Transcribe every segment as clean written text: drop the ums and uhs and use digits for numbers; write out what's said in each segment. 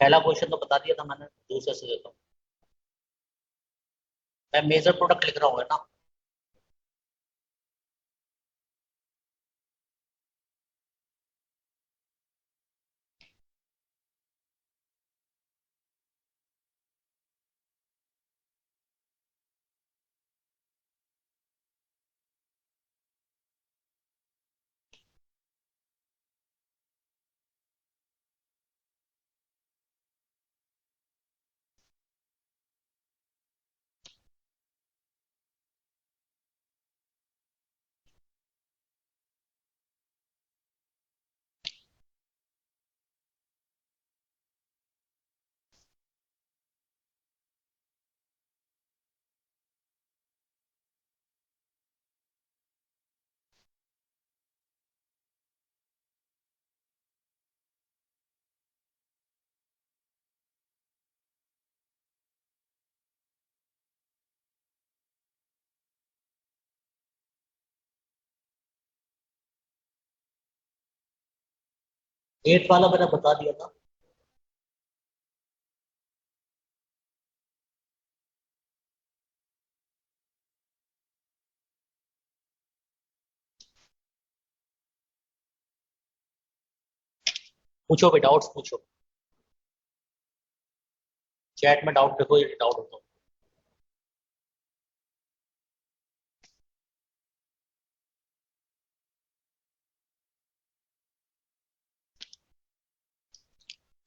पहला क्वेश्चन तो बता दिया था मैंने, दूसरे से देता हूँ। मैं मेजर प्रोडक्ट लिख रहा हूँ, है ना। 8 वाला मैंने बता दिया था। पूछो भी, डाउट्स पूछो। चैट में डाउट देखो, ये डाउट होता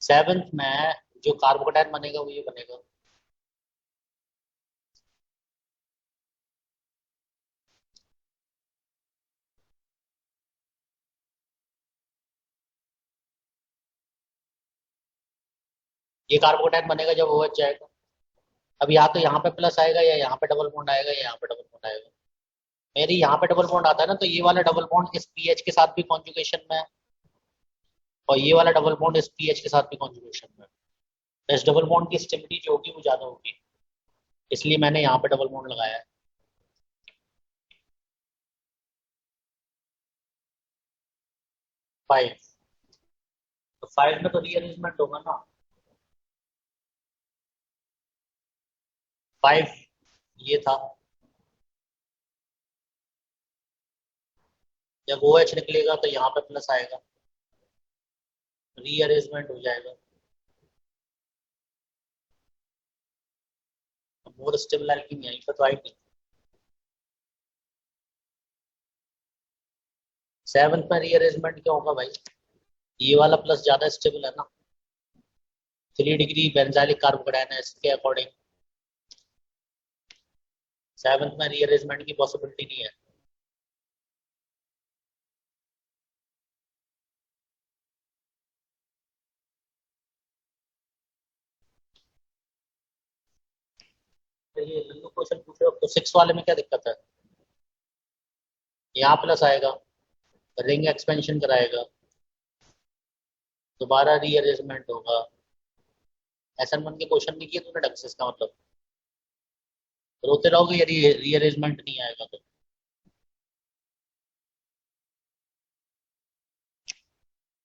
7th में जो कार्बोकेटाइन बनेगा वो ये बनेगा। ये कार्बोकेटाइन बनेगा जब OH जाएगा। अब या तो यहाँ पे प्लस आएगा, या यहाँ पे डबल बॉन्ड आएगा, या यहाँ पे डबल बॉन्ड आएगा। मेरी यहाँ पे डबल बॉन्ड आता है ना, तो ये वाला डबल बॉन्ड इस पीएच के साथ भी कॉन्जुगेशन में है, और ये वाला डबल बॉन्ड इस पीएच के साथ भी कॉन्जुगेशन में है। तो इस डबल बॉन्ड की स्टेबिलिटी जो होगी वो ज्यादा होगी, इसलिए मैंने यहाँ पे डबल बॉन्ड लगाया है। 5, तो 5 में तो रीअरेंजमेंट होगा ना। 5 ये था, जब OH निकलेगा तो यहाँ पे प्लस आएगा, रीअरेंजमेंट हो जाएगा। मोर स्टेबल एल्कीन यहीं पे तो आएगी। 7th में रीअरेंजमेंट क्या होगा भाई, ये वाला प्लस ज्यादा स्टेबल है ना। 3 डिग्री बेंजाइलिक कार्बोकेटाइन है, इसके अकॉर्डिंग 7th में रीअरेंजमेंट की पॉसिबिलिटी नहीं है। तो ये लल्लू क्वेश्चन पूछ रहे हो, तो 6 वाले में क्या दिक्कत है। यहाँ प्लस आएगा, रिंग एक्सपेंशन कराएगा, दोबारा रीअरेंजमेंट होगा। SN1 के क्वेश्चन नहीं किए तूने ढंग से, इसका मतलब रोते रहोगे यदि रीअरेंजमेंट नहीं आएगा तो।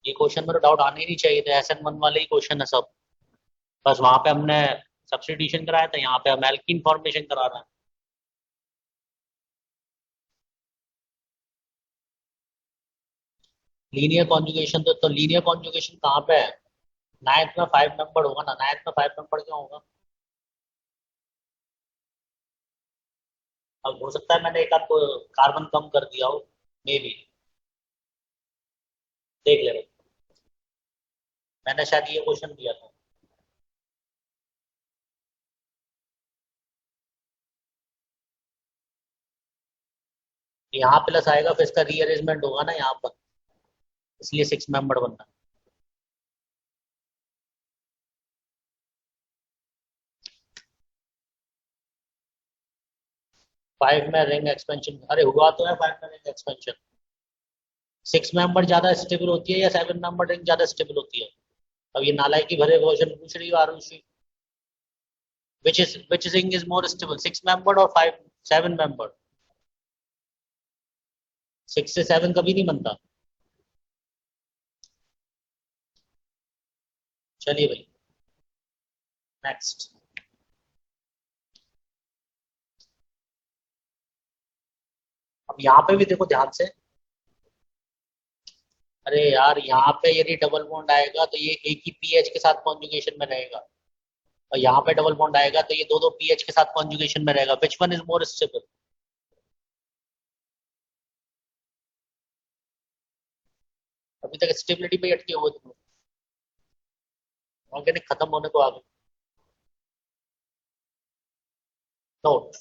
ये क्वेश्चन में तो डाउट आने ही नहीं चाहिए थे, SN1 वाले ही क्वेश्चन है सब। बस वहां पे हमने सब्स्टिट्यूशन कराया था, यहाँ पे हम एल्कीन फॉर्मेशन करा रहे हैं। लीनियर कॉन्जुगेशन तो लीनियर कॉन्जुगेशन कहाँ पे है। 9th में 5 मेंबर होगा ना, 9th में 5 मेंबर क्यों होगा। अब हो सकता है मैंने एक आध कार्बन कम कर दिया हो, मे बी। देख ले भाई, मैंने शायद ये क्वेश्चन दिया था। यहाँ प्लस आएगा, फिर इसका रीअरेंजमेंट होगा ना यहाँ पर, इसलिए 6 मेंबर बनना है। 5 में रिंग एक्सपेंशन, अरे हुआ तो है 5 में रिंग एक्सपेंशन। 6 मेंबर ज्यादा स्टेबल होती है या 7 मेंबर रिंग ज्यादा स्टेबल होती है। अब ये नालायक की भरे क्वेश्चन पूछ रही है Arushi. which ring is more stable, 6 membered और 5 7 membered। 6 से 7 कभी नहीं बनता। चलिए भाई। नेक्स्ट। अब यहाँ पे भी देखो ध्यान से। अरे यार, यहाँ पे यदि डबल बॉन्ड आएगा तो ये एक ही पीएच के साथ कॉन्जुगेशन में रहेगा, और यहाँ पे डबल बॉन्ड आएगा तो ये दो दो पीएच के साथ कॉन्जुगेशन में रहेगा। Which one is more stable? अभी तक स्टेबिलिटी पे ही अटके हुए तुम। ऑर्गेनिक खत्म होने को आ गए। नोट।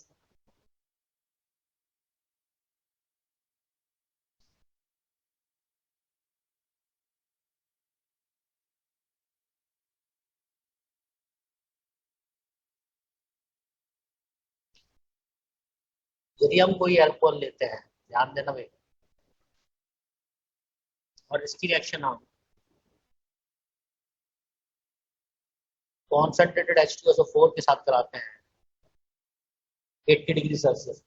यदि हम कोई अल्कोहल लेते हैं, ध्यान देना भाई, और इसकी रिएक्शन हम कॉन्सेंट्रेटेड H2SO4 के साथ कराते हैं 80 डिग्री सेल्सियस।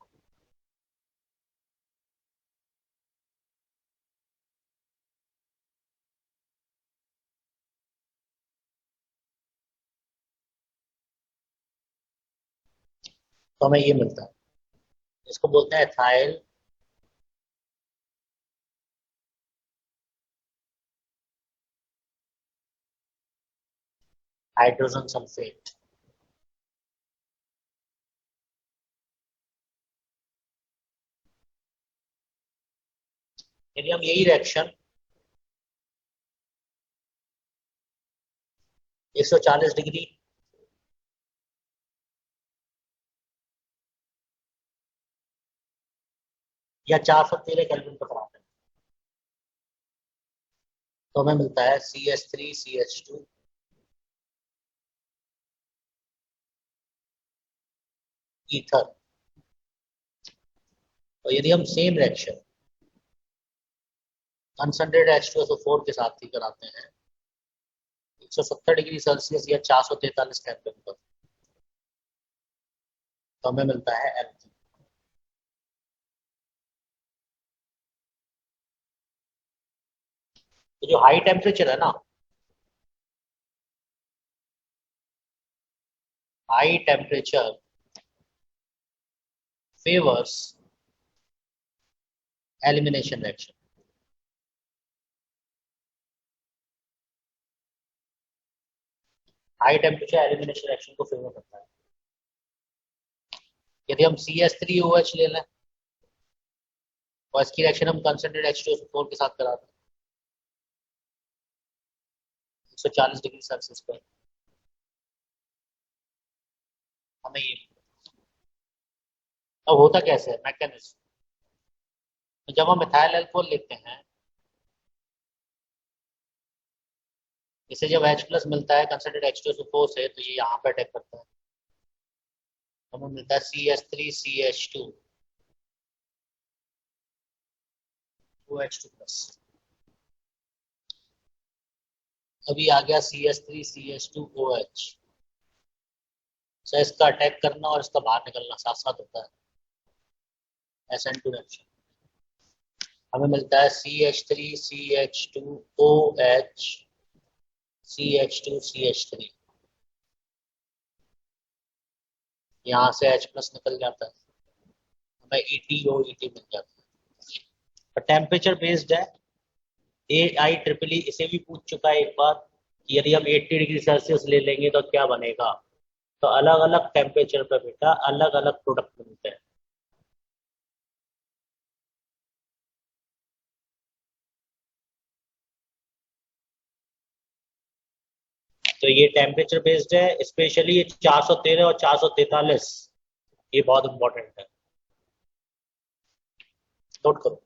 तो हमें ये मिलता है, इसको बोलते हैं एथाइल हाइड्रोजन सल्फेट। यदि हम यही रिएक्शन 140 डिग्री या 413 केल्विन पर कराते हैं, तो हमें मिलता है CH3CH2 ईथर। और यदि हम सेम रिएक्शन कंसंट्रेटेड H2SO4 के साथ ही कराते हैं 170 डिग्री सेल्सियस या 443 केल्विन पर, तो हमें मिलता है L3। तो जो हाई टेम्परेचर है ना, high temperature favours elimination reaction. High temperature elimination reaction को फेवर करता है। यदि हम CH3OH ले लें और इसकी रिएक्शन हम कंसंट्रेटेड H2SO4 के साथ कराते हैं 140 डिग्री सेल्सियस पर, हमें ये। अब होता कैसे है मैकेनिज्म? तो जब हम मिथाइल अल्कोहल लेते हैं, इसे जब H+ मिलता है कंसंट्रेटेड H2SO4 से, तो ये यहाँ पे अटैक करता है, हमें मिलता है CH3CH2 OH2+। अभी आ गया CH3CH2OH। सो इसका अटैक करना और इसका बाहर निकलना साथ साथ होता है, SN2 रिएक्शन। हमें मिलता है CH3CH2OH CH2CH3। यहाँ से H+ निकल जाता है, हमें ETOET मिल जाता है। और टेम्परेचर बेस्ड है। AIEEE इसे भी पूछ चुका है एक बार कि यदि हम 80 डिग्री सेल्सियस ले लेंगे तो क्या बनेगा। तो अलग अलग टेम्परेचर पर बेटा अलग अलग प्रोडक्ट मिलते हैं। तो ये टेम्परेचर बेस्ड है, स्पेशली ये 413 और 443, ये बहुत इंपॉर्टेंट है, नोट करो।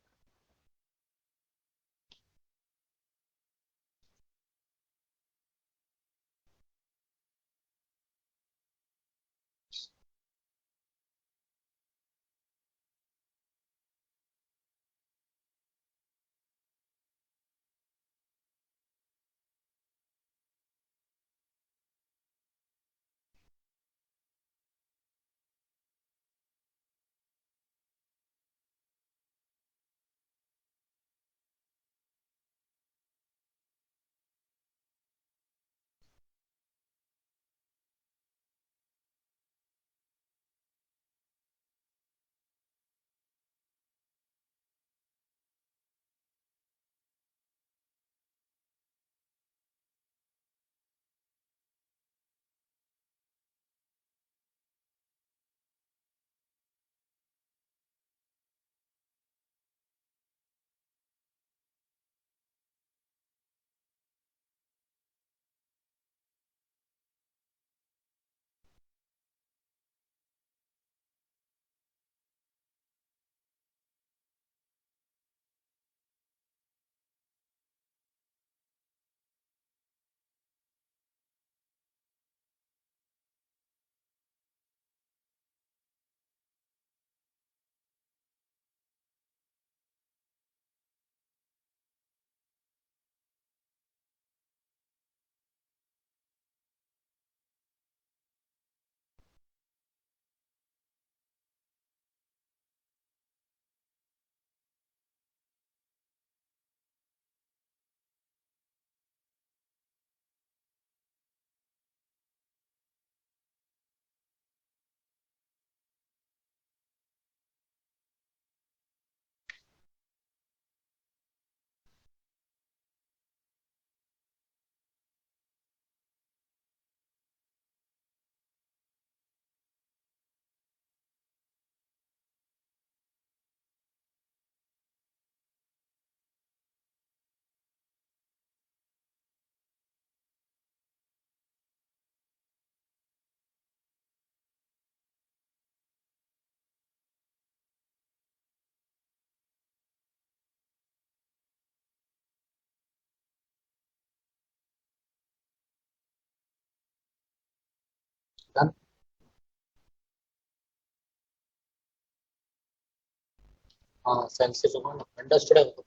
हाँ सेंसिस होगा ना, अंडरस्टूड है वो।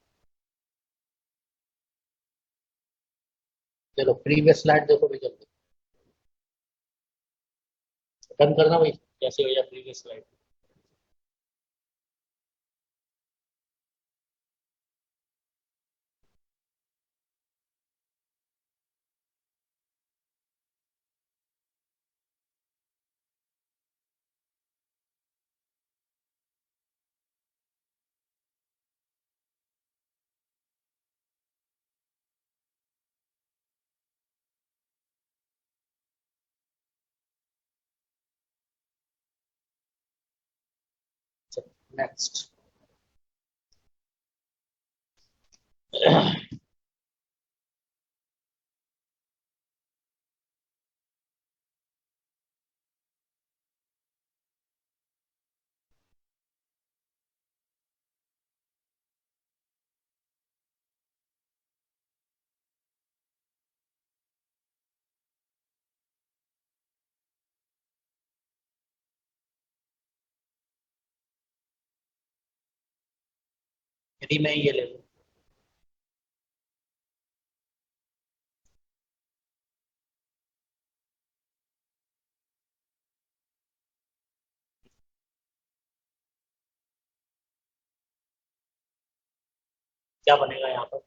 चलो प्रीवियस स्लाइड देखो भी जल्दी, डन करना भाई, कैसे हो जाए प्रीवियस स्लाइड। नेक्स्ट। यदि मैं ये ले लूँ, क्या बनेगा यहाँ पर?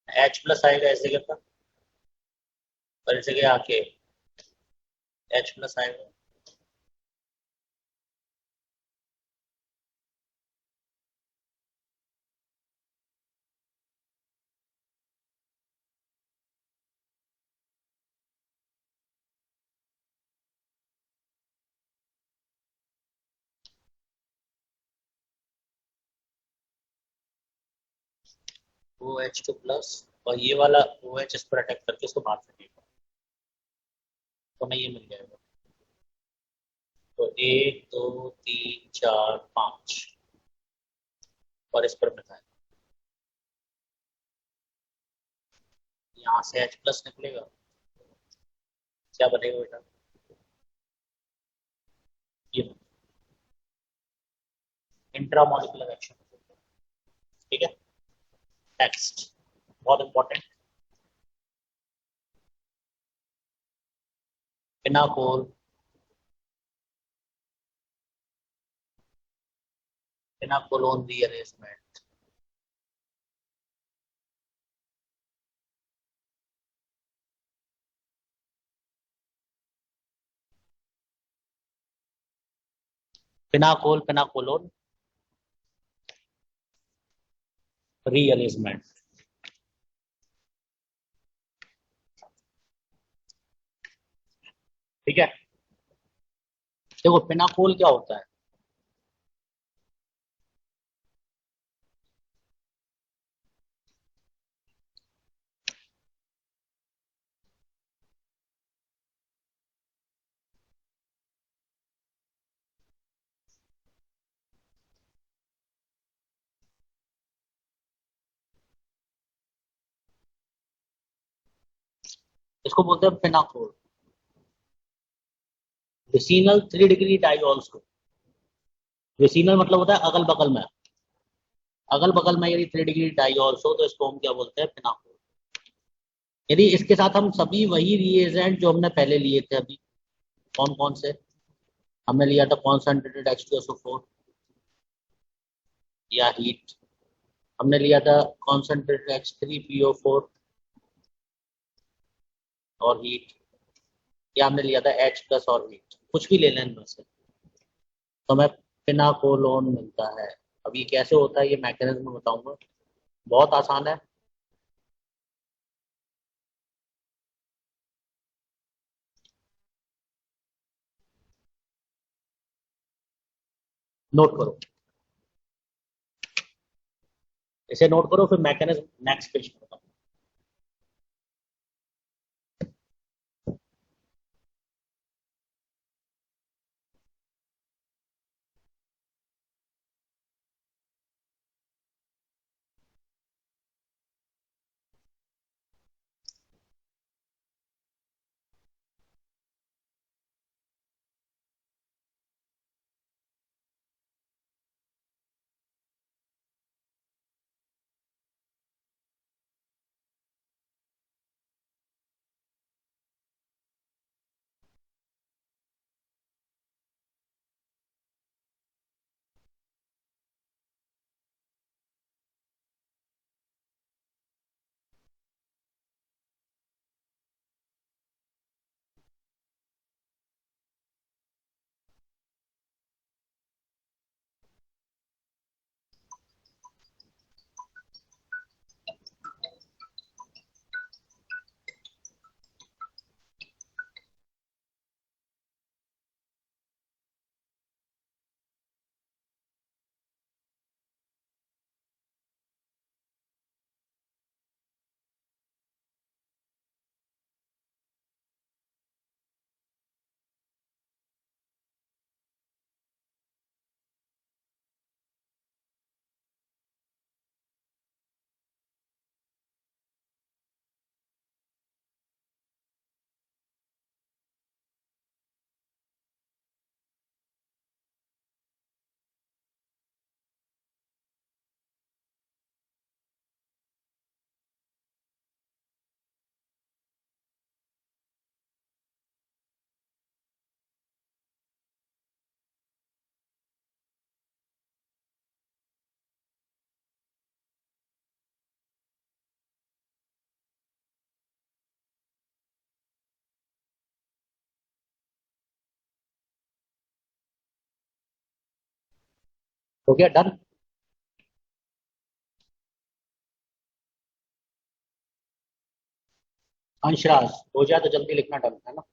एच प्लस आएगा इस जगह पर, और इस जगह आके एच प्लस आएगा। ओ एच टू प्लस, और ये वाला ओ एच इस पर अटैक करके इसको बाहर फेंकेगा, तो हमें ये मिल जाएगा। तो एक दो तीन चार पाँच, और इस पर मिलाएगा, यहाँ से एच प्लस निकलेगा। क्या बनेगा बेटा? ये इंट्रामोलिकुलर एक्शन, ठीक है। टेक्स्ट बहुत इंपॉर्टेंट। फिनाकोल, फिनाकोलोन रीअरेंजमेंट। फिनाकोल फिनाकोलोन रीअरेंजमेंट, ठीक है। देखो फिनाकोल क्या होता है? इसको बोलते हैं फिनाकोल, विसिनल 3 डिग्री डाइऑल्स को। विसिनल मतलब होता है अगल बगल में, अगल बगल में यदि 3 डिग्री डाइऑल्स हो तो इसको हम क्या बोलते हैं? फिनाकोल। यदि इसके साथ हम सभी वही रिएजेंट जो हमने पहले लिए थे अभी, कौन कौन से हमने लिया था? कॉन्सेंट्रेटेड H2SO4, या हीट, हमने लिया था कॉन्सेंट्रेटेड H3PO4 और हीट, या हमने लिया था H प्लस और हीट, कुछ भी ले लें इनमें से, तो हमें फिनाकोलोन मिलता है। अब ये कैसे होता है, ये मैकेनिज्म बताऊंगा, बहुत आसान है। नोट करो, इसे नोट करो, फिर मैकेनिज्म नेक्स्ट पेज में बताऊँ। हो गया डन। अंशराज, हो जाए तो जल्दी लिखना, डन है ना।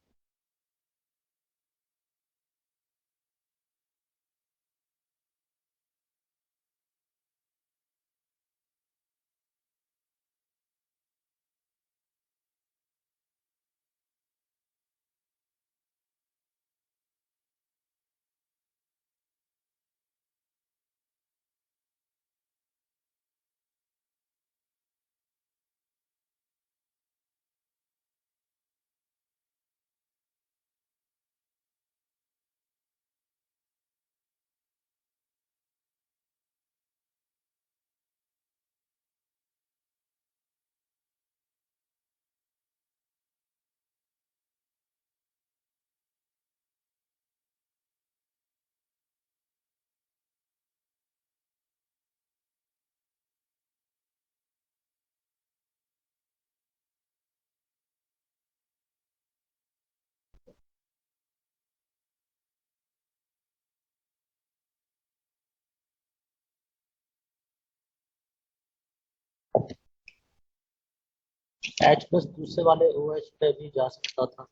एच प्लस दूसरे वाले ओ एच पे भी जा सकता था,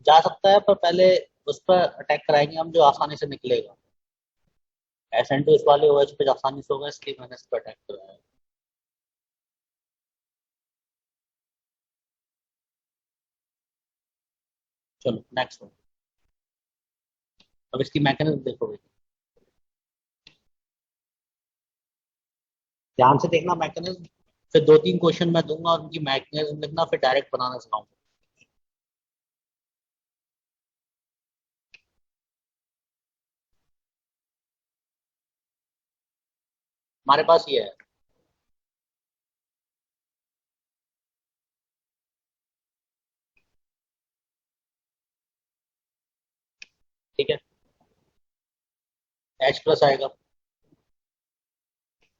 जा सकता है, पर पहले उस पर अटैक कराएंगे हम जो आसानी से निकलेगा। एस एन टू इस वाले ओ एच पे आसानी से होगा, इसलिए मैंने इस पर अटैक कराया। चलो नेक्स्ट वन। अब इसकी मैकेनिज्म देखोगे, ध्यान से देखना मैकेनिज्म, फिर दो तीन क्वेश्चन मैं दूंगा और उनकी मैकेनिज्म लिखना, फिर डायरेक्ट बनाना सिखाऊंगा। हमारे पास ये है। ठीक है, एच प्लस आएगा।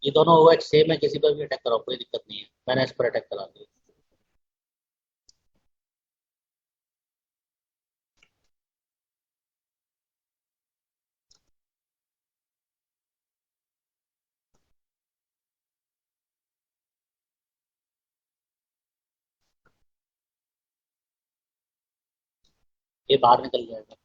ये दोनों ओ एच सेम है, किसी पर भी अटैक कराओ कोई दिक्कत नहीं है, मैंने इस पर अटैक करा दिया। ये बाहर निकल जाएगा।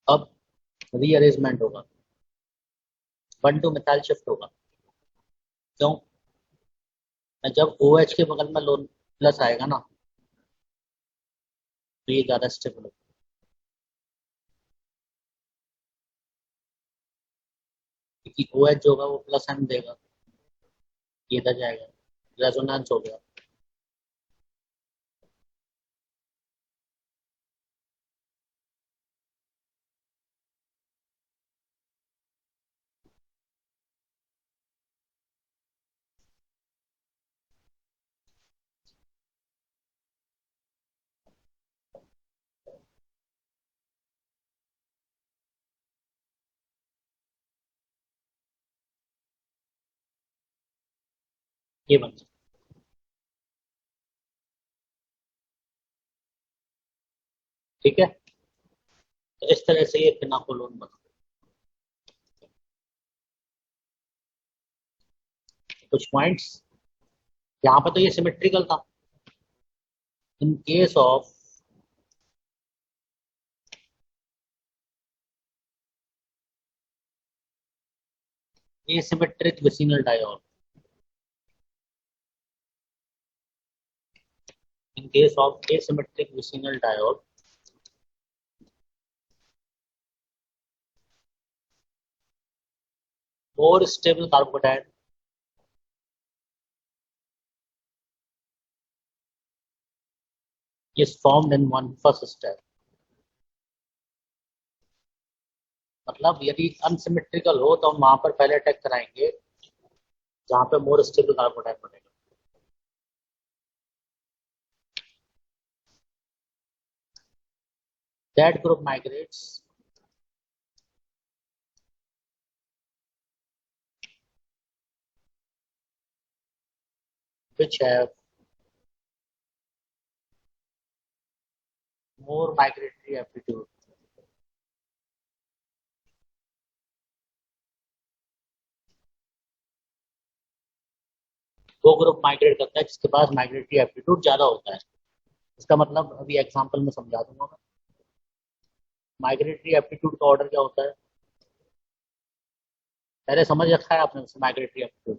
अब रीअरेंजमेंट होगा, वन टू मिथाइल शिफ्ट होगा। क्यों? जब ओ एच के बगल में लोन प्लस आएगा ना, तो ये ज्यादा स्टेबल होगा, क्योंकि ओ एच जो होगा वो प्लस एन देगा, ये इधर जाएगा, रेजोनेंस हो गया। ये बन जाए। ठीक है, तो इस तरह से ये फिनाकोलोन बना। कुछ पॉइंट्स, यहाँ पे तो ये सिमेट्रिकल था। इन case of asymmetric vicinal diol, in case of asymmetric vicinal diol, more stable carbocation is formed in one first step। मतलब यदि अनसिमेट्रिकल हो तो हम वहां पर पहले अटैक कराएंगे जहां पे मोर स्टेबल कार्बोटाइप बनेगा। That group migrates which have more migratory aptitude. वो ग्रुप माइग्रेट करता है जिसके पास माइग्रेटरी एप्टीट्यूड ज्यादा होता है। इसका मतलब अभी एग्जांपल में समझा दूंगा मैं। माइग्रेटरी एप्टीट्यूड का ऑर्डर क्या होता है, पहले समझ रखा है आपने माइग्रेटरी एप्टीट्यूड?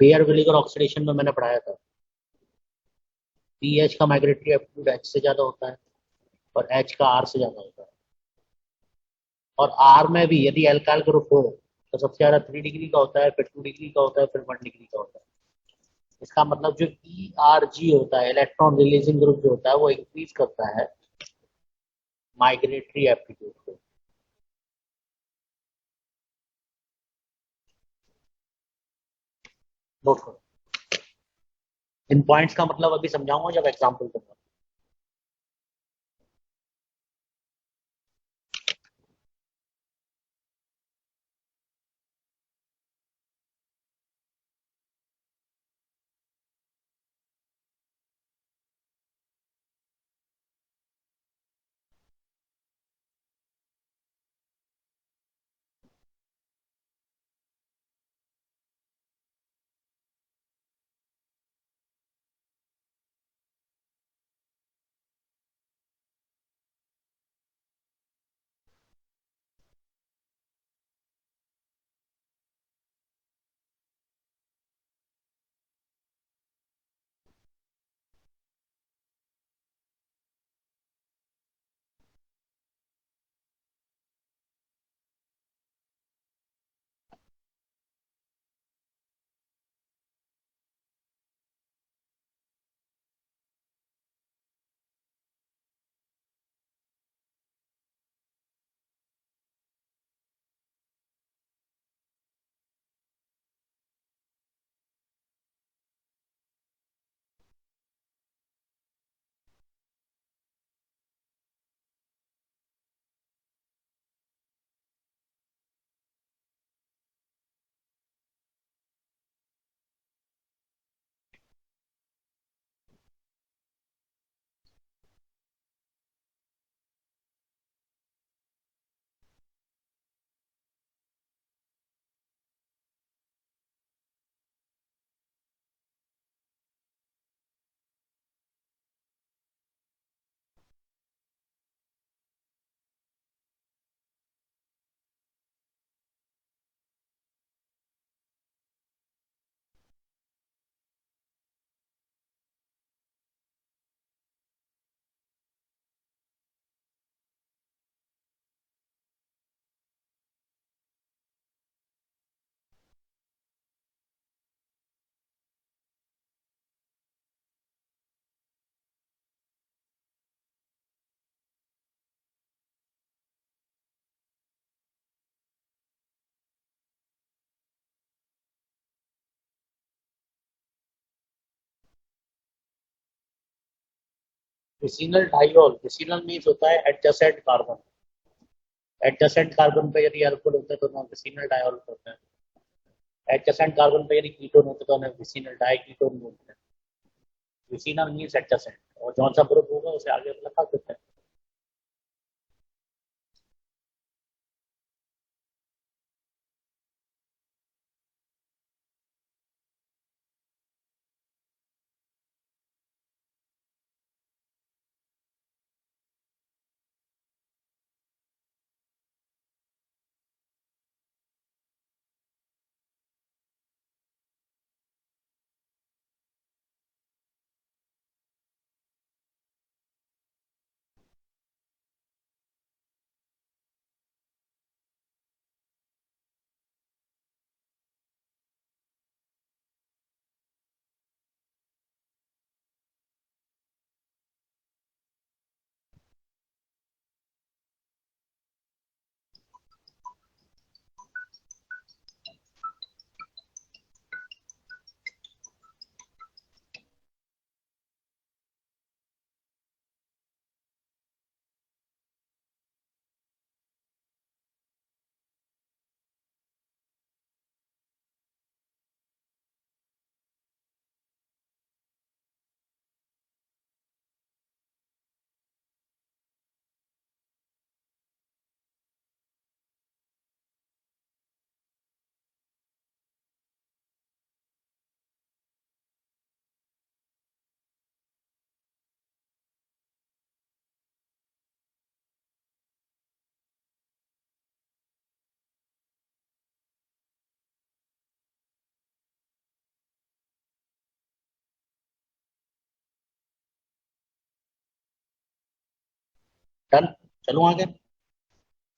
बेयर विलिगर ऑक्सीडेशन में मैंने पढ़ाया था। पीएच का माइग्रेटरी एप्टीट्यूड एच से ज्यादा होता है और एच का आर से ज्यादा होता है। और आर में भी यदि एल्काइल ग्रुप हो तो सबसे ज्यादा 3 डिग्री का होता है, फिर 2 डिग्री का होता है, फिर 1 डिग्री का होता है। इसका मतलब जो ई आर जी होता है, इलेक्ट्रॉन रिलीजिंग ग्रुप जो होता है, वो इंक्रीज करता है माइग्रेटरी एप्टीट्यूड को। नोट करो, इन पॉइंट्स का मतलब अभी समझाऊंगा जब एग्जाम्पल दूंगा। विसिनल डाइऑल, विसिनल मीन्स होता है एडजेसेंट कार्बन। एडजेसेंट कार्बन पे यदि अल्कोहल होता है तो उन्हें विसिनल डाइऑल होता है। एडजेसेंट कार्बन पे यदि कीटोन होता है तो उन्हें विसिनल डाइकीटोन बोलते हैं। विसिनल मीन्स एडजेसेंट, और कौन सा ग्रुप होगा उसे आगे लिखा देते हैं। डन। चलो आगे।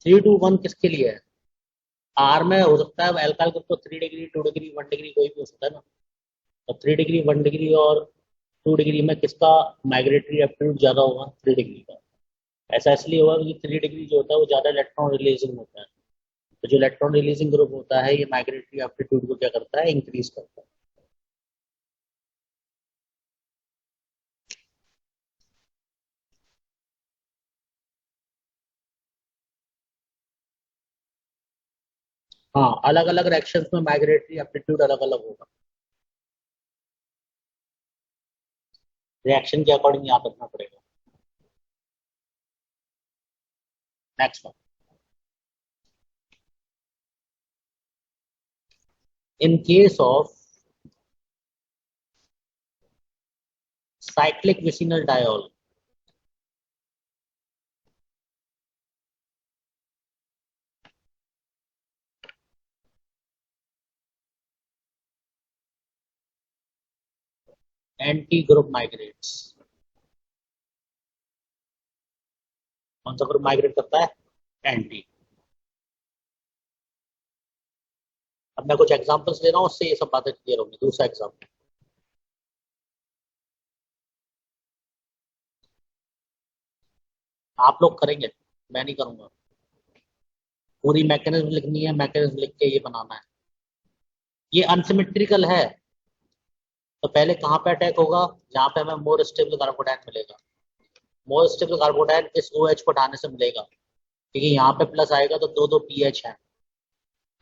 3 to 1 किसके लिए है? आर में हो सकता है एल्काइल ग्रुप तो 3 डिग्री 2 डिग्री 1 डिग्री कोई भी हो सकता है ना। तो 3 डिग्री 1 डिग्री और 2 डिग्री में किसका माइग्रेटरी एप्टीट्यूड ज्यादा होगा? 3 डिग्री का। ऐसा इसलिए होगा क्योंकि 3 डिग्री जो होता है वो ज्यादा इलेक्ट्रॉन रिलीजिंग होता है। तो जो इलेक्ट्रॉन रिलीजिंग ग्रुप होता है ये माइग्रेटरी एप्टीट्यूड को क्या करता है? इंक्रीज करता है। हाँ, अलग अलग रिएक्शंस में माइग्रेटरी एप्टीट्यूड अलग अलग होगा। रिएक्शन के अकॉर्डिंग याद रखना पड़ेगा। Next one. In case of cyclic vicinal diol, anti group migrates. कौन सा ग्रुप माइग्रेट करता है? एंटी। अब मैं कुछ एग्जांपल्स दे रहा हूँ उससे ये सब बातें क्लियर होंगी। दूसरा एग्जांपल, आप लोग करेंगे, मैं नहीं करूंगा। पूरी मैकेनिज्म लिखनी है, मैकेनिज्म लिख के ये बनाना है। ये अनसिमेट्रिकल है तो पहले कहाँ पे अटैक होगा? जहाँ पे हमें मोर स्टेबल कार्बोडाइन मिलेगा। मोर स्टेबल कार्बोडाइन इस OH को हटाने से मिलेगा, क्योंकि यहाँ पे प्लस आएगा तो दो दो पीएच है।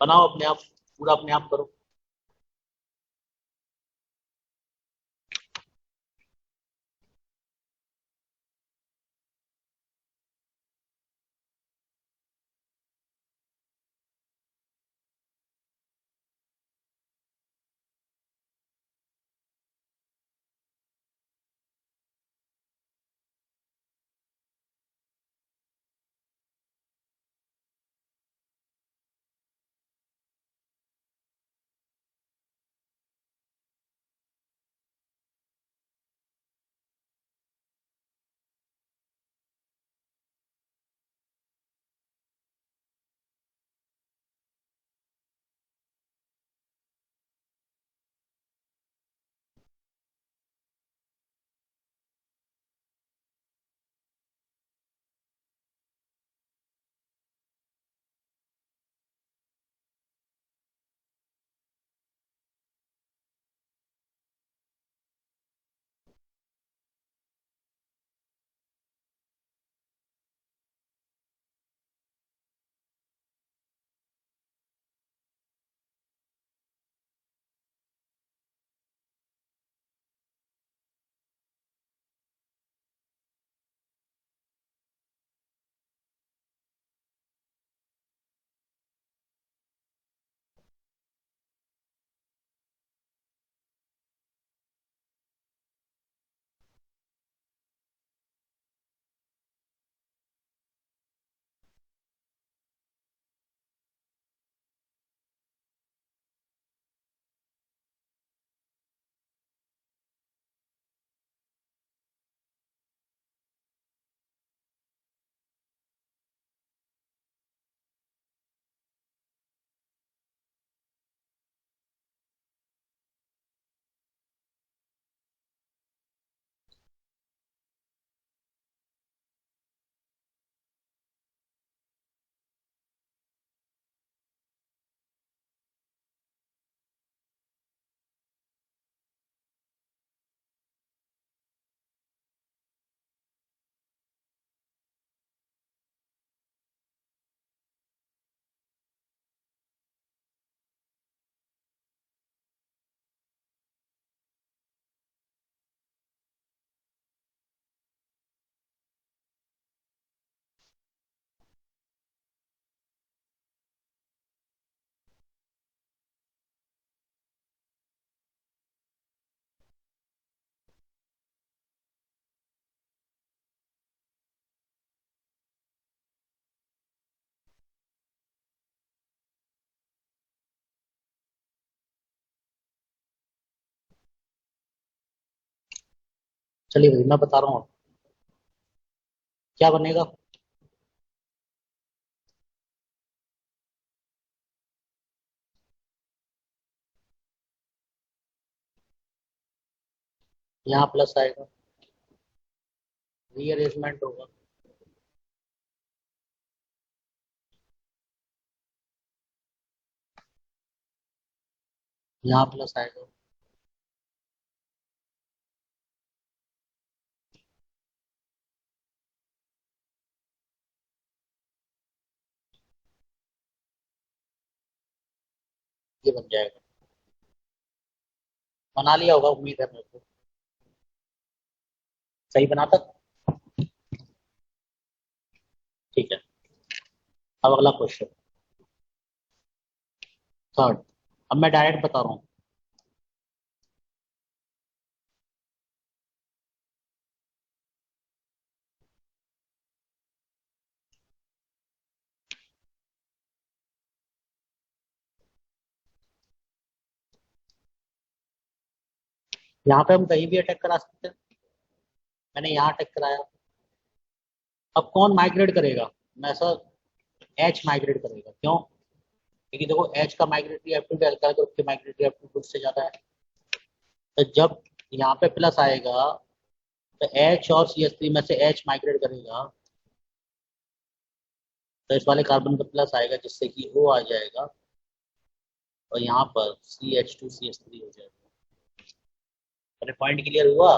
बनाओ अपने आप, पूरा अपने आप करो। चलिए भाई मैं बता रहा हूँ क्या बनेगा। यहाँ प्लस आएगा, रीअरेंजमेंट होगा, यहाँ प्लस आएगा, ये बन जाएगा। बना लिया होगा उम्मीद है मेरे को। सही बनाता। ठीक है। अब अगला क्वेश्चन, थर्ड। अब मैं डायरेक्ट बता रहा हूँ। यहाँ पे हम कहीं भी अटैक करा सकते हैं। मैंने यहाँ अटैक कराया। अब कौन माइग्रेट करेगा? मैं सर, एच माइग्रेट करेगा। क्यों? क्योंकि देखो एच का माइग्रेटरी एफ टू पे हल्का है, तो उसकी माइग्रेटरी एफ टू से ज्यादा है। तो जब यहाँ पे प्लस आएगा, तो एच और सी एस थ्री में से एच माइग्रेट करेगा, तो इस वाले कार्बन पे प्लस आएगा, जिससे कि ओ आ जाएगा, और यहाँ पर C H two C S three हो जाएगा। अरे पॉइंट क्लियर हुआ?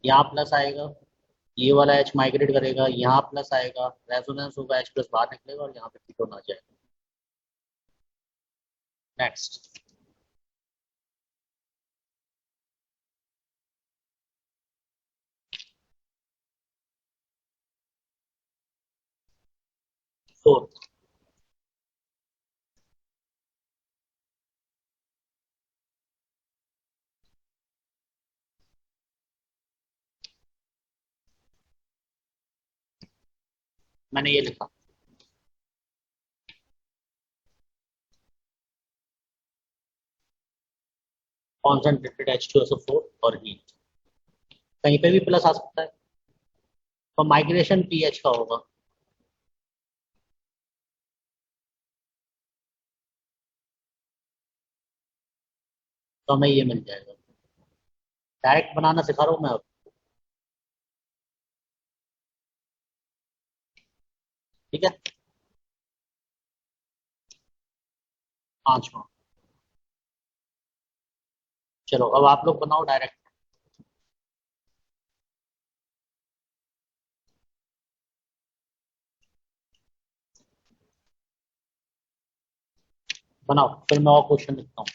यहाँ प्लस आएगा, ये वाला एच माइग्रेट करेगा, यहाँ प्लस आएगा, रेजोनेंस होगा, एच प्लस बाहर निकलेगा और यहाँ पे कीटोन आ जाएगा। नेक्स्ट। फोर्थ। मैंने ये लिखा, concentrated H two S O four और हीट। कहीं पे भी प्लस आ सकता है, तो माइग्रेशन पीएच का होगा। तो हमें ये मिल जाएगा। डायरेक्ट बनाना सिखा रहा हूँ मैं अब। ठीक है। पांचवा। चलो अब आप लोग बनाओ डायरेक्ट। बनाओ, फिर मैं और क्वेश्चन लिखता हूँ।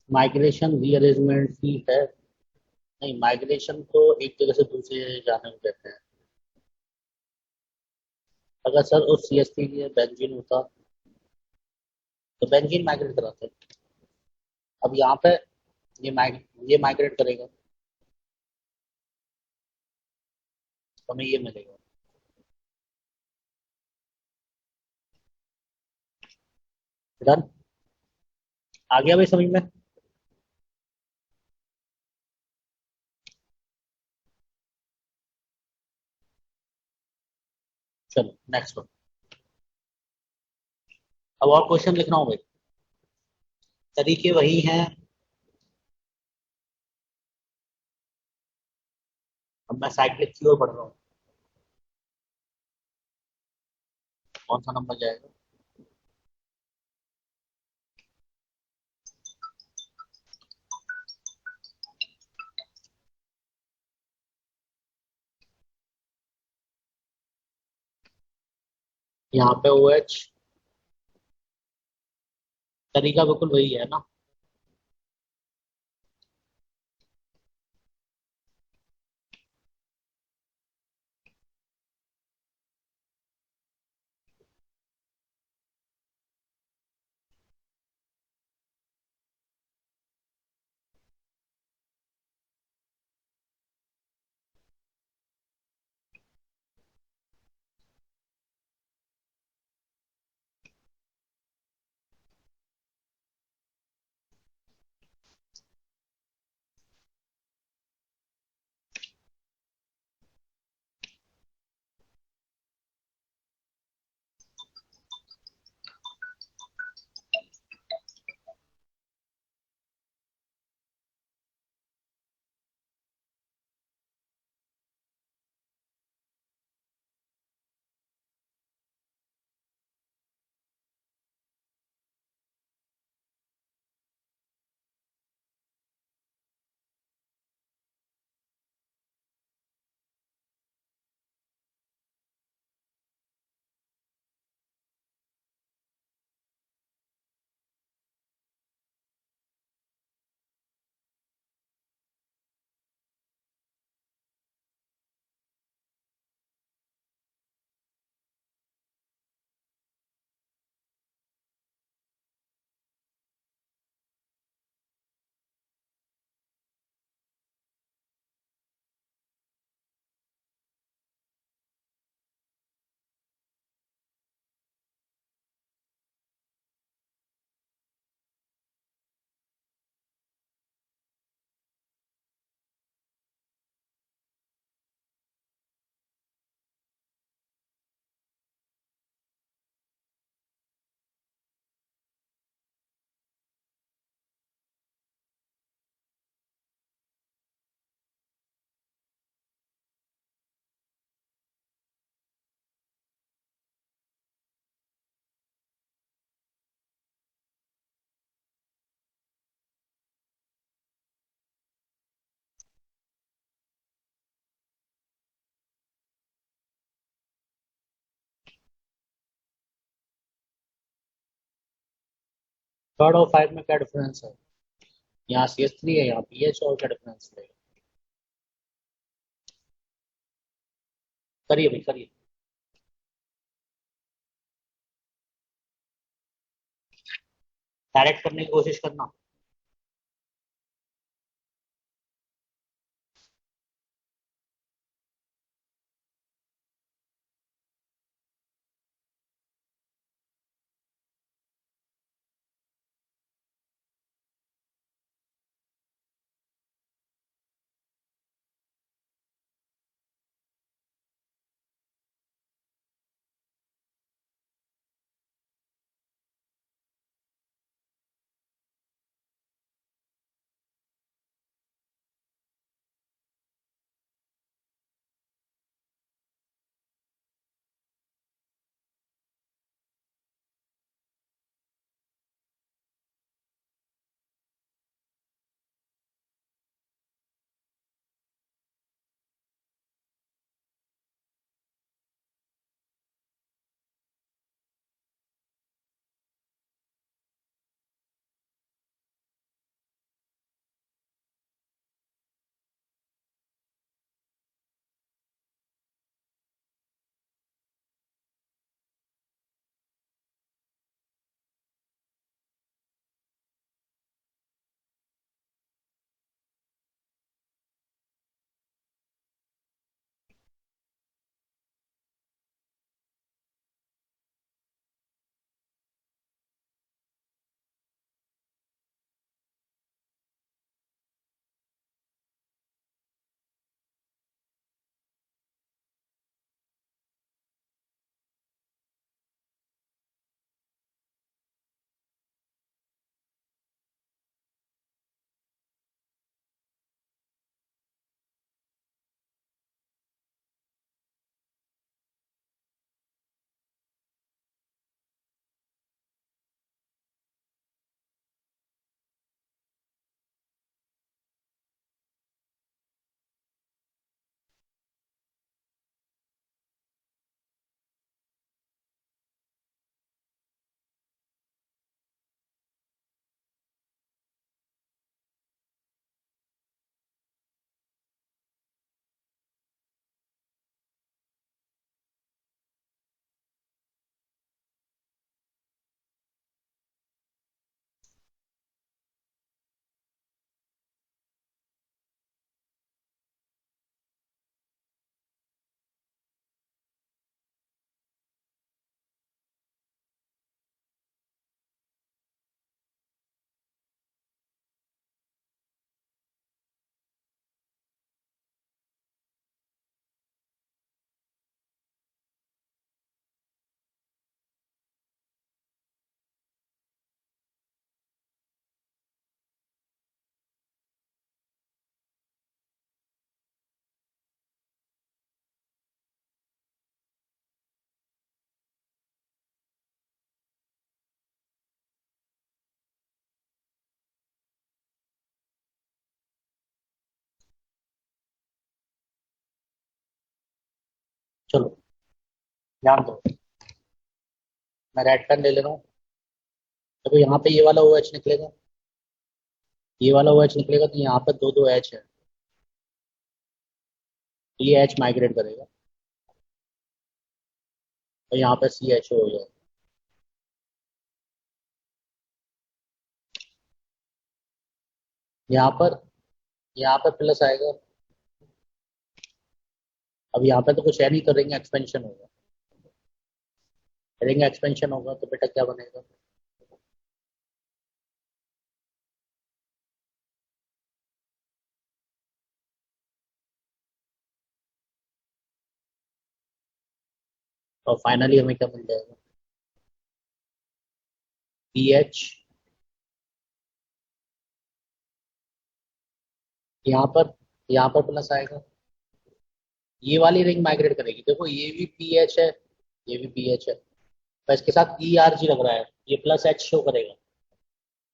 माइग्रेशन रीअरेंजमेंट ही है। नहीं, माइग्रेशन तो एक जगह से दूसरी जगह जाने को कहते हैं। अगर सर उस सीएसटी के बेंजीन होता तो बेंजीन माइग्रेट कराते। अब यहाँ पे ये माइग्रेट करेगा तो हमें ये मिलेगा। डन। आ गया भाई समझ में। चलो नेक्स्ट वन। अब और क्वेश्चन लिख रहा हूँ भाई। तरीके वही हैं। अब मैं साइक्लिक की ओर बढ़ रहा हूँ। कौन सा नंबर जाएगा? यहाँ पे ओ एच। तरीका बिल्कुल वही है ना। थर्ड और फाइव में क्या डिफरेंस है? यहाँ सी एस थ्री है, यहाँ पी एच, और क्या डिफरेंस है? करिए भाई करिए। डायरेक्ट करने की कोशिश करना। चलो ध्यान दो, मैं रेड पेन ले ले रहा हूँ। तो यहाँ पे ये वाला ओ एच निकलेगा, ये वाला ओ एच निकलेगा, तो यहाँ पे दो दो एच है, तो ये एच माइग्रेट करेगा, तो यहाँ पे सी एच हो जाएगा। यहाँ पर, यहाँ पे प्लस आएगा। अब यहाँ पे तो कुछ है नहीं, तो रिंग एक्सपेंशन होगा। रिंग एक्सपेंशन होगा तो बेटा क्या बनेगा? और फाइनली हमें क्या मिल जाएगा? P H. यहाँ पर, यहाँ पर प्लस आएगा, ये वाली रिंग माइग्रेट करेगी। देखो ये भी पी एच है, ये भी पी एच है, पर इसके साथ ई आर जी लग रहा है, ये प्लस एच शो करेगा।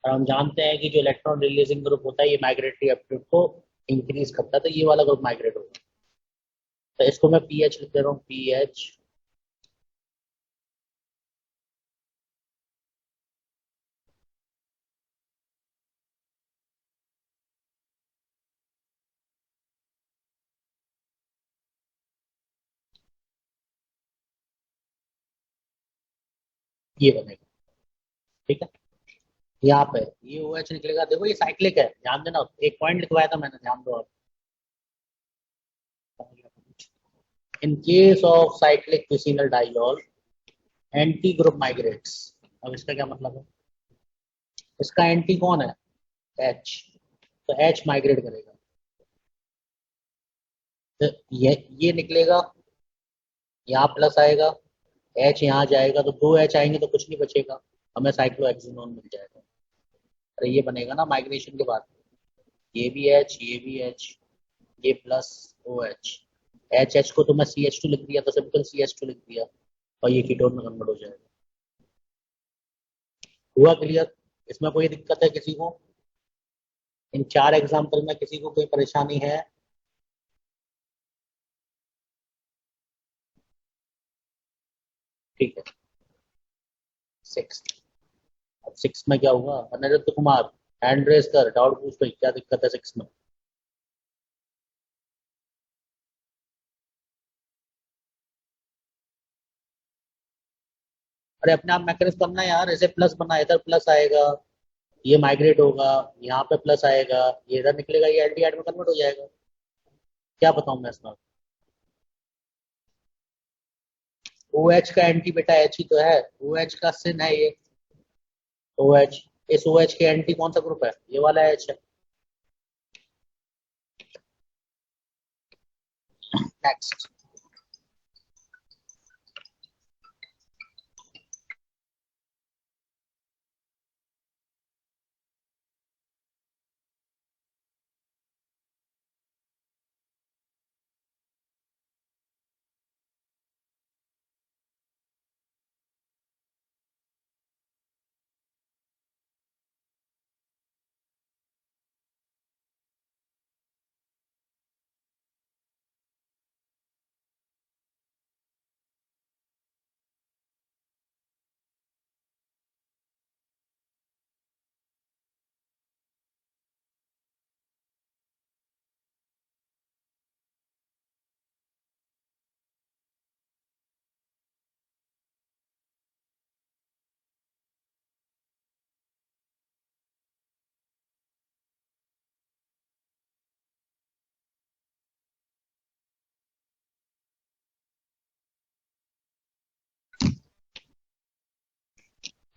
और हम जानते हैं कि जो इलेक्ट्रॉन रिलीजिंग ग्रुप होता है ये माइग्रेटरी एप्टीट्यूड को इंक्रीज करता है, तो ये वाला ग्रुप माइग्रेट होगा। तो इसको मैं पी एच लिख दे रहा हूँ, पी एच। ये बनेगा, ठीक है। यहाँ पे ये ओ एच निकलेगा, देखो ये साइक्लिक है, ध्यान देना, एक पॉइंट लिखवाया था मैंने, ध्यान दो आप। In case of cyclic vicinal diol, anti group migrates. अब इसका क्या मतलब है? इसका एंटी कौन है? एच, तो एच माइग्रेट करेगा। तो ये निकलेगा, यहाँ प्लस आएगा, एच यहाँ जाएगा, तो दो एच आएंगे तो कुछ नहीं बचेगा, हमें साइक्लोहेक्सेनोन मिल जाएगा। अरे ये बनेगा ना माइग्रेशन के बाद, ये भी एच, ये भी एच, ये plus O H. H H को तो मैं सी एच टू लिख दिया, तो सिंपल सी एच टू लिख दिया, और ये कीटोन में कन्वर्ट हो जाएगा। हुआ क्लियर? इसमें कोई दिक्कत है किसी को? इन चार एग्जाम्पल में किसी को कोई परेशानी है? ठीक है। सिक्स। अब सिक्स में क्या हुआ? अनिरुद्ध कुमार, हैंड रेस कर, डाउट पूछ भाई, क्या दिक्कत है सिक्स में? अरे अपने आप मैकेनिज्म करना है यार, ऐसे प्लस बना, इधर प्लस आएगा, ये माइग्रेट होगा, यहाँ पे प्लस आएगा, ये इधर निकलेगा, ये एल्डिहाइड में कन्वर्ट हो जाएगा। क्या बताऊं मैं इसमें? ओ एच का एंटी बेटा एच ही तो है, ओ एच का सिन है ये, ओ एच। इस ओ एच के एंटी कौन सा ग्रुप है? ये वाला एच है। नेक्स्ट।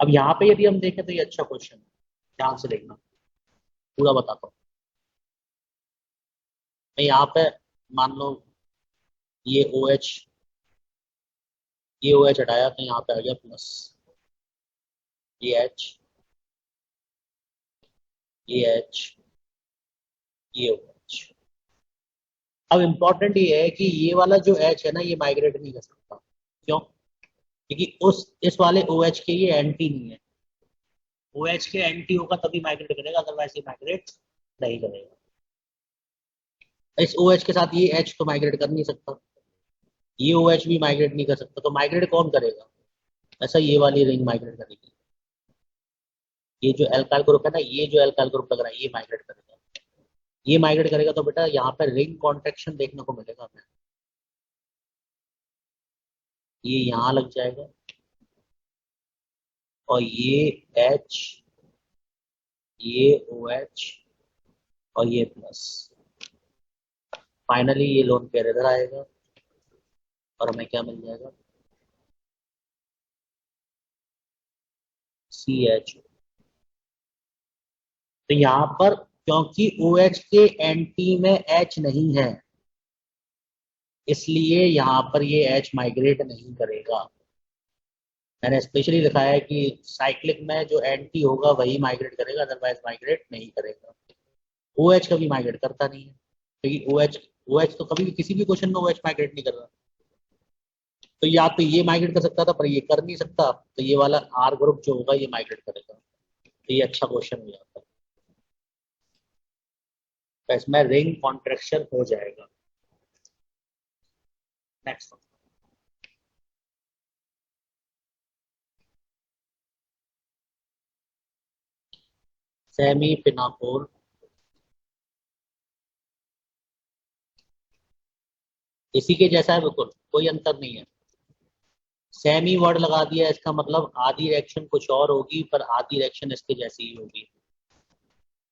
अब यहाँ पे यदि हम देखें तो ये अच्छा क्वेश्चन है, ध्यान से देखना, पूरा बताता हूँ मैं। यहाँ पे मान लो ये ओ एच, ये ओ एच हटाया, तो यहाँ पे आ गया प्लस, ये एच, ये एच, ये ओ एच। अब इम्पोर्टेंट ये है कि ये वाला जो एच है ना, ये माइग्रेट नहीं कर सकता। क्यों? क्योंकि उस इस वाले ओ एच के ये एंटी नहीं है। ओ एच के एंटी होगा तभी माइग्रेट करेगा, अदरवाइज ये माइग्रेट नहीं करेगा। इस ओ एच के साथ ये एच तो माइग्रेट कर नहीं सकता। ये ओ एच भी माइग्रेट नहीं कर सकता, तो माइग्रेट कौन करेगा? ऐसा ये वाली रिंग माइग्रेट करेगी। ये जो एल्काइल ग्रुप है ना, ये जो एल्काइल ग्रुप लग रहा है ये माइग्रेट करेगा। ये माइग्रेट करेगा तो बेटा यहाँ पे रिंग कॉन्ट्रेक्शन देखने को मिलेगा हमें। ये यहाँ लग जाएगा, और ये एच, ये ओ एच, और ये प्लस। फाइनली ये लोन पेयर इधर आएगा, और हमें क्या मिल जाएगा? C H. तो यहाँ पर क्योंकि ओ एच के एंटी में एच नहीं है, इसलिए यहाँ पर ये एच माइग्रेट नहीं करेगा। मैंने स्पेशली लिखा है कि साइक्लिक में जो एंटी होगा वही माइग्रेट करेगा, अदरवाइज माइग्रेट नहीं करेगा। ओ एच कभी माइग्रेट करता नहीं है, क्योंकि ओ एच तो कभी भी किसी भी क्वेश्चन में ओ एच माइग्रेट नहीं कर रहा। तो या तो ये माइग्रेट कर सकता था पर ये कर नहीं सकता, तो ये वाला आर ग्रुप जो होगा ये माइग्रेट करेगा। तो ये अच्छा क्वेश्चन हो जाता है, तो इसमें रिंग कॉन्ट्रेक्शन हो जाएगा। Next, semi pinacol. इसी के जैसा है बिल्कुल, कोई अंतर नहीं है। सेमी वर्ड लगा दिया, इसका मतलब आधी रिएक्शन कुछ और होगी पर आधी रिएक्शन इसके जैसी ही होगी।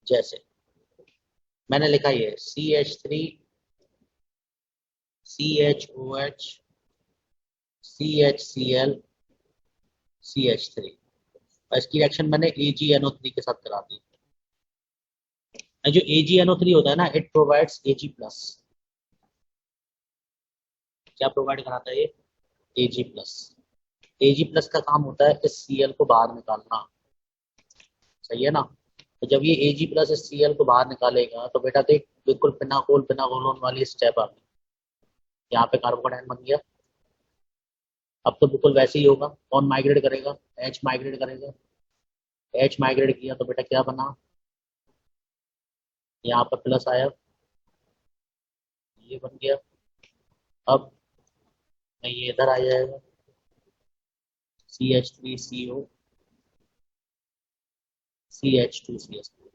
जैसे मैंने लिखा ये CH3, CHOH, CHCl, CH3, और इसकी रिएक्शन मैंने AgNO3 के साथ करा दी। जो AgNO3 होता है ना, इट प्रोवाइड्स Ag प्लस। क्या प्रोवाइड कराता है ये? Ag plus. Ag प्लस का काम होता है इस Cl को बाहर निकालना। सही है ना? तो जब ये Ag प्लस इस Cl को बाहर निकालेगा तो बेटा देख, बिल्कुल पिनाकोल पिनाकोलोन वाली स्टेप आ गई। यहाँ पे कार्बोन आयन बन गया। अब तो बिल्कुल वैसे ही होगा। कौन माइग्रेट करेगा? एच माइग्रेट करेगा। एच माइग्रेट किया तो बेटा क्या बना? यहाँ पर प्लस आया, ये बन गया। अब ये इधर आ जाएगा, CH3CO, CH2CH3,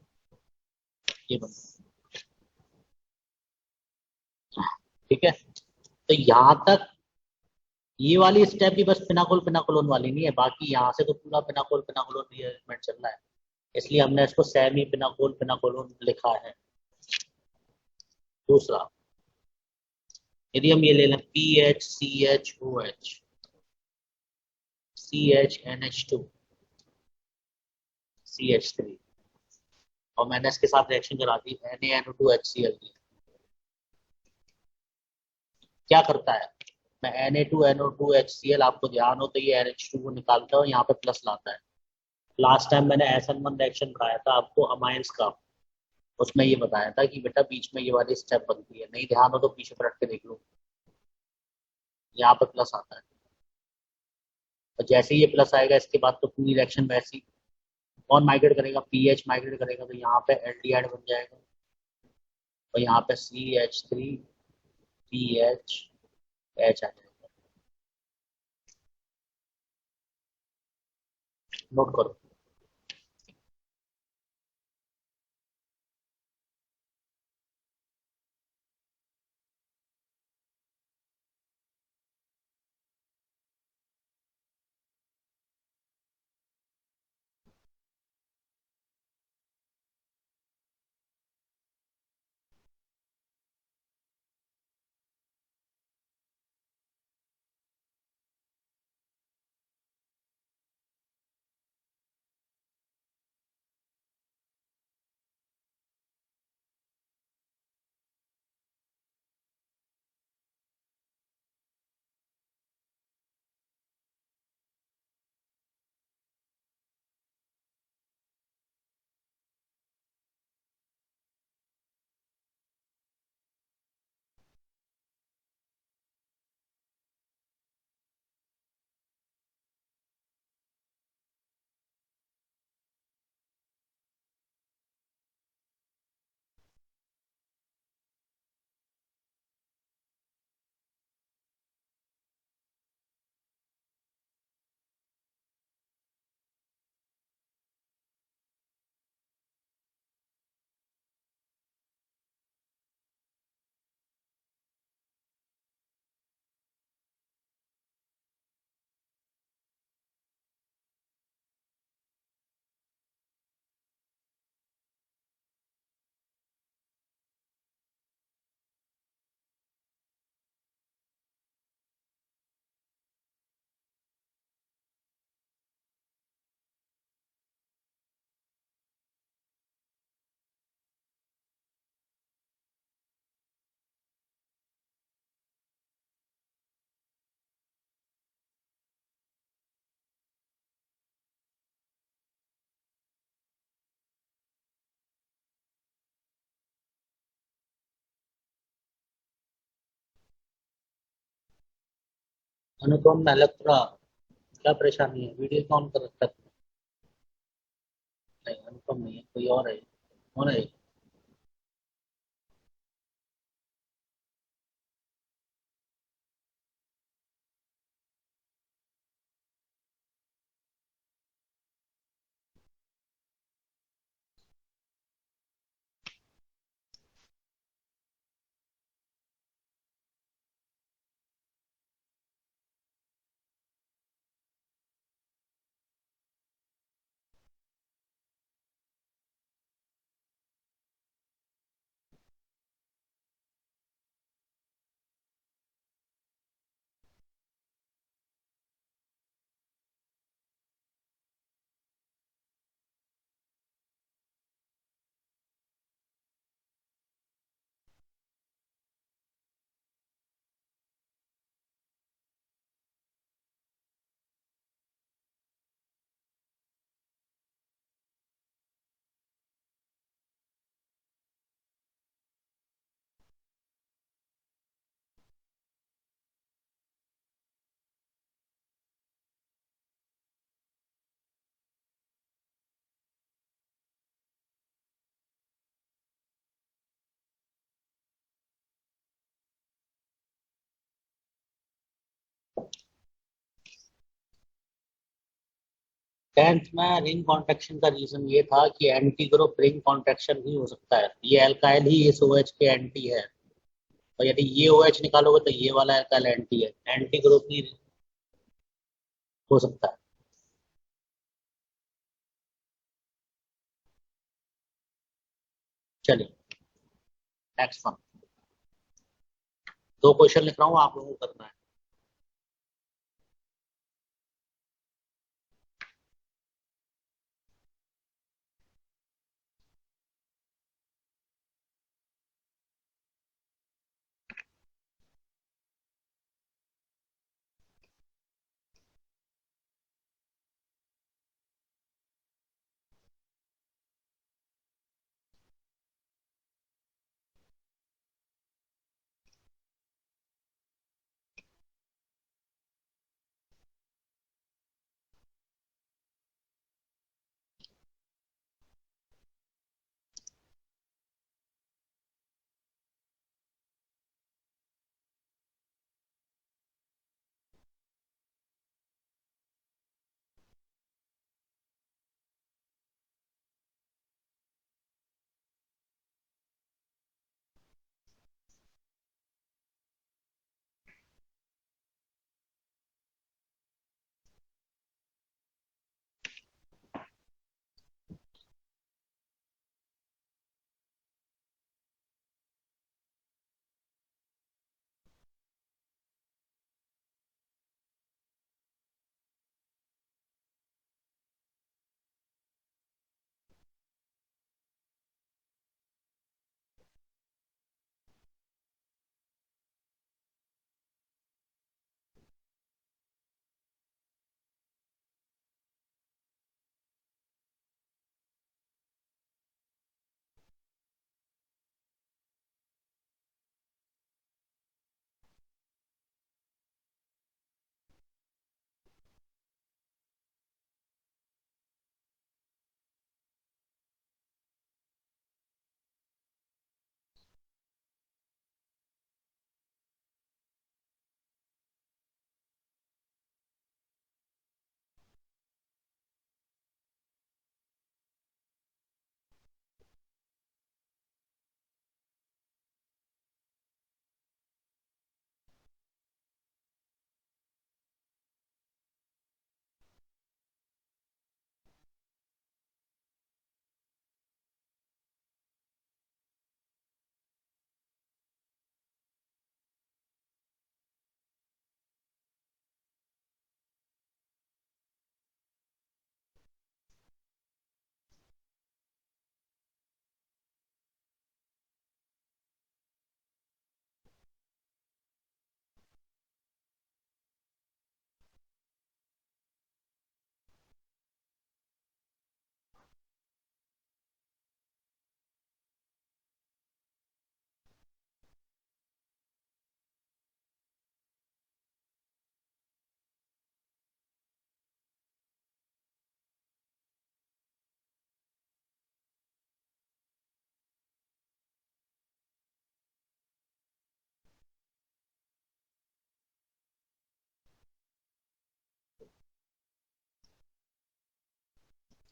ये बन गया। ठीक है, तो यहाँ तक ये वाली स्टेप भी बस पिनाकोल पिनाकोलोन वाली नहीं है, बाकी यहाँ से तो पूरा पिनाकोल पिनाकोलोन रिअरेंजमेंट चल रहा है, इसलिए हमने इसको सेमी पिनाकोल पिनाकोलोन लिखा है। दूसरा, यदि हम ये ले लें PHCHOH, CHNH2, CH3, और मैंने इसके साथ रिएक्शन करा दी NaNO2HCl की। क्या करता है? मैं Na2NO2HCl, आपको ध्यान हो तो ये NH2 को निकालता है और यहाँ पे प्लस लाता है। लास्ट टाइम मैंने SN1 रिएक्शन कराया था आपको अमाइंस का, उसमें ये बताया था कि बेटा बीच में ये वाली स्टेप बनती है, नहीं ध्यान हो तो पीछे पलट के देख लो, यहाँ पे प्लस आता है। और जैसे ही ये प्लस आएगा इसके बाद तो पूरी रिएक्शन वैसी। कौन माइग्रेट करेगा? पीएच माइग्रेट करेगा, तो यहाँ पे एल्डिहाइड बन जाएगा, और यहाँ पे CH3PH, आ जाएगा। नोट करो। अनुपम मेहत्रा, क्या परेशानी है? वीडियो कौन कर रखा है? नहीं, अनुपम नहीं है, कोई और है। कौन है? टेंथ में रिंग कॉन्ट्रैक्शन का रीजन ये था कि एंटी ग्रुप रिंग कॉन्ट्रैक्शन ही हो सकता है, ये एल्काइल ही इस OH के एंटी है। और यदि ये OH निकालोगे तो ये वाला एल्काइल एंटी है, एंटी ग्रुप ही हो सकता है। चलिए, नेक्स्ट वन। दो क्वेश्चन लिख रहा हूँ, आप लोगों को करना है।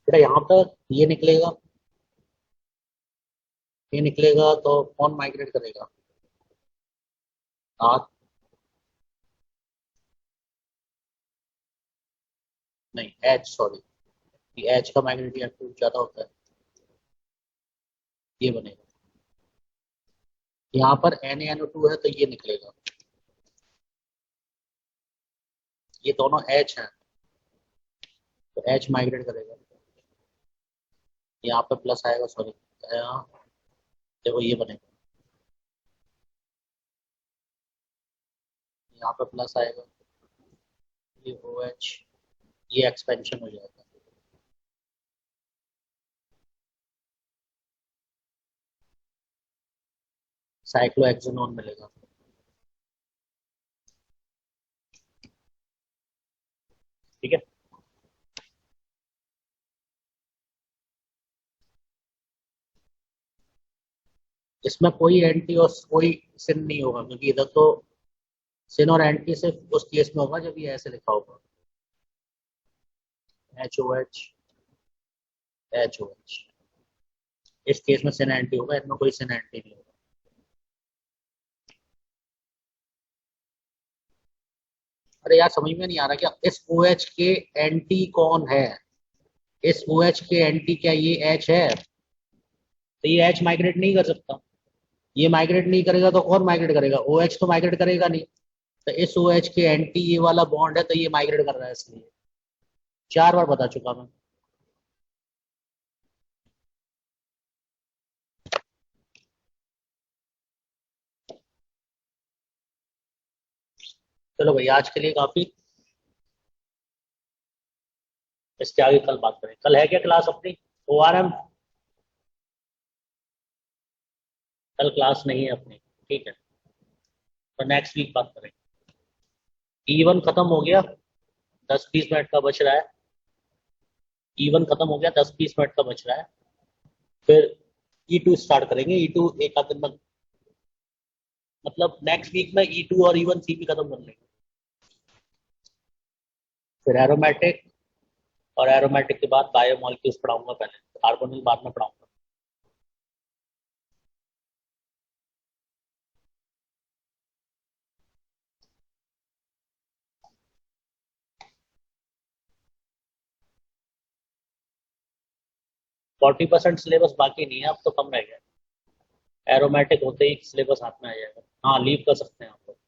बेटा यहाँ पर ये निकलेगा तो कौन माइग्रेट करेगा? आर। नहीं, एच, सॉरी, ये एच का मैग्नेटिक एप्टीट्यूड ज्यादा होता है, ये बनेगा। यहाँ पर Na2 है तो ये निकलेगा, ये दोनों एच हैं तो एच माइग्रेट करेगा, यहाँ पे प्लस आएगा, सॉरी, देखो ये बनेगा, यहाँ पे प्लस आएगा, ये ओ एच, ये एक्सपेंशन हो जाएगा, साइक्लोहेक्सेनोन मिलेगा। ठीक है, इसमें कोई एंटी और कोई सिन नहीं होगा, क्योंकि इधर तो सिन और एंटी सिर्फ उस केस में होगा जब ये ऐसे लिखा होगा, H O H, H O H, इस केस में सिन एंटी होगा, इसमें कोई सिन एंटी नहीं होगा। अरे यार समझ में नहीं आ रहा क्या, इस ओ एच के एंटी कौन है? इस ओ एच के एंटी क्या ये एच है? तो ये एच माइग्रेट नहीं कर सकता, ये माइग्रेट नहीं करेगा तो कौन माइग्रेट करेगा? ओ एच तो माइग्रेट करेगा नहीं, तो इस ओ एच के एंटी ये वाला बॉन्ड है तो ये माइग्रेट कर रहा है, इसलिए 4 बार बता चुका मैं। चलो भाई, आज के लिए काफी, इसके आगे कल बात करें। कल है क्या क्लास अपनी? O R M? कल क्लास नहीं है अपनी, ठीक है, तो नेक्स्ट वीक बात करें। E1 खत्म हो गया, 10-20 मिनट का बच रहा है। E1 खत्म हो गया, 10-20 मिनट का बच रहा है। फिर E2 स्टार्ट करेंगे, E2 एक आध दिन में, मतलब नेक्स्ट वीक में E2 और E1 सी भी खत्म कर लेंगे। फिर एरोमेटिक, और एरोमेटिक के बाद बायोमोलिक्यूल्स पढ़ाऊंगा, पहले कार्बोनिल बाद में पढ़ाऊंगा। 40% सिलेबस बाकी नहीं है, अब तो कम रह गया। एरोमेटिक होते ही सिलेबस हाथ में आ जाएगा। हाँ, लीव कर सकते हैं आप लोग।